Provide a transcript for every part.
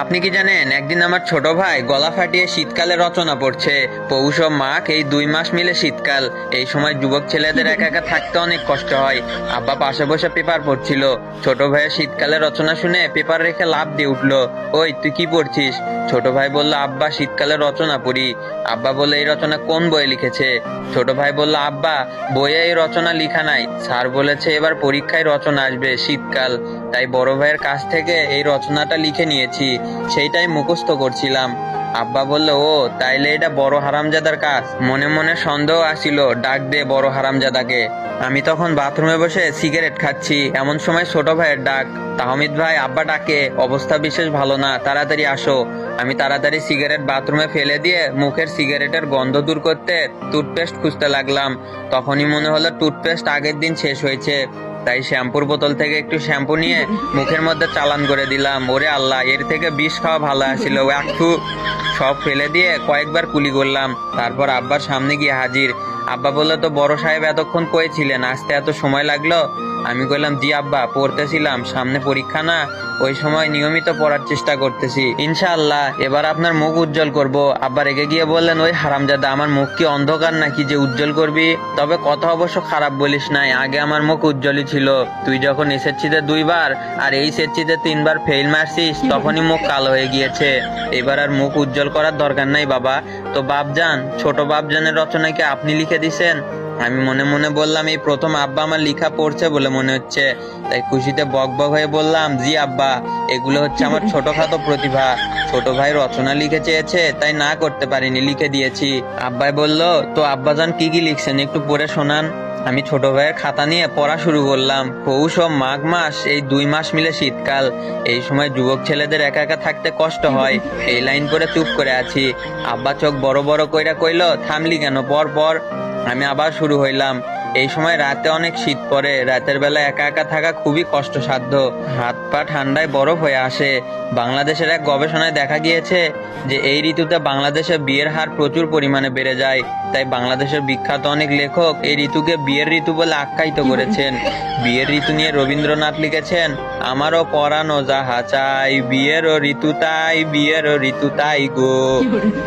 আপনি কি জানেন, একদিন আমার ছোট ভাই গলা ফাটিয়ে শীতকালে রচনা পড়ছে। পৌষ ও মাঘ এই 2 মাস মিলে শীতকাল। এই সময় যুবক ছেলেদের একা একা থাকতে অনেক কষ্ট হয়। আব্বা পাশে বসে পেপার পড়ছিল। ছোট ভাইয়ের শীতকালে রচনা শুনে পেপার রেখে লাফ দিয়ে উঠলো। ওই তুই কি পড়ছিস? ছোট ভাই বলল, আব্বা শীতকালে রচনা পড়ি। আব্বা বলল, এই রচনা কোন বইয়ে লিখেছে? ছোট ভাই বলল, আব্বা বইয়ে এই রচনা লিখা নাই, স্যার বলেছে এবার পরীক্ষায় রচনা আসবে শীতকাল, তাই বড় ভাইয়ের কাছ থেকে এই রচনাটা লিখে নিয়েছি, সেইটাই মুখস্থ করছিলাম। আব্বা বলল, ও তাইলে এটা বড় হারামজাদার কাজ। মনে মনে সন্দেহ আসিল, ডাক দে বড় হারামজাদাকে। আমি তখন বাথরুমে বসে সিগারেট খাচ্ছি, এমন সময় ছোট ভাইয়ের ডাক। তাহমিদ ভাই, আব্বা ডাকে, অবস্থা বিশেষ ভালো না, তাড়াতাড়ি আসো। আমি তাড়াতাড়ি সিগারেট বাথরুমে ফেলে দিয়ে মুখের সিগারেটের গন্ধ দূর করতে টুথপেস্ট খুঁজতে লাগলাম। তখনই মনে হলো টুথপেস্ট আগের দিন শেষ হয়েছে, তাই শ্যাম্পুর বোতল থেকে একটু শ্যাম্পু নিয়ে মুখের মধ্যে চালান করে দিলাম। ওরে আল্লাহ, এর থেকে বিষ খাওয়া ভালো আসছিল। একটু সব ফেলে দিয়ে কয়েকবার কুলি করলাম, তারপর আব্বার সামনে গিয়ে হাজির। আব্বা বললো, তো বড় সাহেব এতক্ষণ কই ছিলেন, আসতে এত সময় লাগলো? আমি কইলাম, জি আব্বা, পড়তেছিলাম, সামনে পরীক্ষা না, ওই সময় নিয়মিত পড়ার চেষ্টা করতেছি, ইনশাআল্লাহ এবার আপনার মুখ উজ্জ্বল করব। আব্বা রেগে গিয়ে বললেন, ওই হারামজাদা, আমার মুখ কি অন্ধকার নাকি যে উজ্জ্বল করবি? তবে কথা অবশ্য খারাপ বলিস নাই, আগে আমার মুখ উজ্জ্বলই ছিল। তুই যখন এসএসসিতে 2 বার আর এই এসএসসিতে 3 বার ফেল মারছিস, তখনই মুখ কালো হয়ে গিয়েছে। এবার আর মুখ উজ্জ্বল করার দরকার নাই বাবা। তো বাপজান, ছোট বাপজানের রচনা কি আপনি লিখে দিছেন? আমি মনে মনে বললাম, এই প্রথম আব্বা আমার লেখা পড়ছে বলে মনে হচ্ছে। তাই খুশিতে বকবক হয়ে বললাম, জি আব্বা, এগুলো হচ্ছে আমার ছোটখাটো প্রতিভা। ছোট ভাই রচনা লিখে চেয়েছে, তাই না করতে পারিনি, লিখে দিয়েছি। আব্বাই বলল, তো আব্বাজান কি কি লিখছেন একটু পড়ে শোনান। আমি ছোট ভাইয়ের খাতা নিয়ে পড়া শুরু করলাম। পৌষ ও মাঘ মাস এই 2 মাস মিলে শীতকাল। এই সময় যুবক ছেলেদের একা একা থাকতে কষ্ট হয়। এই লাইন পরে চুপ করে আছি। আব্বা চোখ বড় বড় কইরা কইল, থামলি কেন, পর পর। আমি আবার শুরু হইলাম। এই সময় রাতে অনেক শীত পড়ে, রাতের বেলা একা একা থাকা খুবই কষ্টসাধ্য, হাত পা ঠান্ডায় বরফ হয়ে আসে। বাংলাদেশের এক গবেষণায় দেখা গিয়েছে যে এই ঋতুতে বাংলাদেশে বিয়ের হার প্রচুর পরিমাণে বেড়ে যায়। তাই বাংলাদেশের বিখ্যাত অনেক লেখক এই ঋতুকে বিয়ের ঋতু বলে আখ্যায়িত করেছেন। বিয়ের ঋতু নিয়ে রবীন্দ্রনাথ লিখেছেন, আমারও পরানো যাহা চাই, বিয়েরও ঋতু তাই, বিয়েরও ঋতু তাই গো।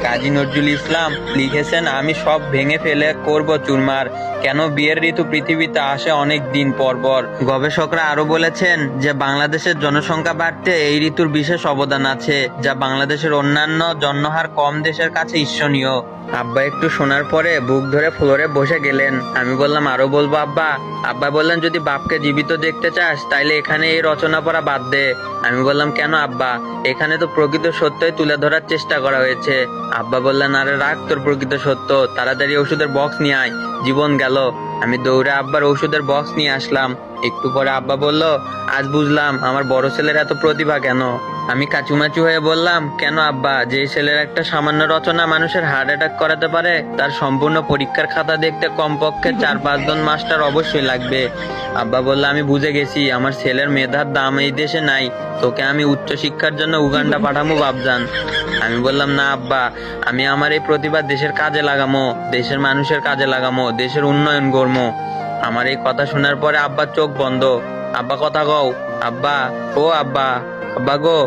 কাজী নজরুল ইসলাম লিখেছেন, আমি সব ভেঙে ফেলে করব চুরমার, কেন বিয়ের ঋতু পৃথিবীতে আসে অনেক দিন পর পর। গবেষকরা আরো বলেছেন যে বাংলাদেশের জনসংখ্যা বাড়তে এই ঋতুর বিশেষ অবদান আছে, যা বাংলাদেশের অন্যান্য জন্মহার কম দেশের কাছে ঈর্ষণীয়। আব্বা একটু শোনার পরে বুক ধরে ফ্লোরে বসে গেলেন। আমি বললাম, আরো বলবো আব্বা? আব্বা বললেন, যদি বাপকে জীবিত দেখতে চাস তাইলে এখানে এই রচনা পড়া বাদ দে। আমি বললাম, কেন আব্বা? এখানে তো প্রকৃত সত্যই তুলে ধরার চেষ্টা করা হয়েছে। আব্বা বললেন, আরে রাখ তোর প্রকৃত সত্য, তাড়াতাড়ি ওষুধের বক্স নিয়ে আয়, জীবন গেল। আমি দৌড়ে আব্বার ওষুধের বক্স নিয়ে আসলাম। একটু পরে আব্বা বলল, আজ বুঝলাম আমার বড় ছেলের এত প্রতিভা কেন। আমি কাচুমাচু হয়ে বললাম, কেন আব্বা? যে ছেলের একটা সামান্য রচনা মানুষের হার্ট অ্যাটাক করাতে পারে, তার সম্পূর্ণ পরীক্ষার খাতা দেখতে কমপক্ষে 4-5 জন মাস্টার অবশ্যই লাগবে। আব্বা বলল, আমি বুঝে গেছি, আমার ছেলের মেধার দাম এই দেশে নাই, তোকে আমি উচ্চ শিক্ষার জন্য উগান্ডা পাঠাবো বাপজান। আমি বললাম, না আব্বা, আমি আমার এই প্রতিভা দেশের কাজে লাগামো, দেশের মানুষের কাজে লাগামো, দেশের উন্নয়ন করবো। আমার এই কথা শোনার পরে আব্বার চোখ বন্ধ। আব্বা কথা কও, আব্বা, ও আব্বা, আব্বা গো।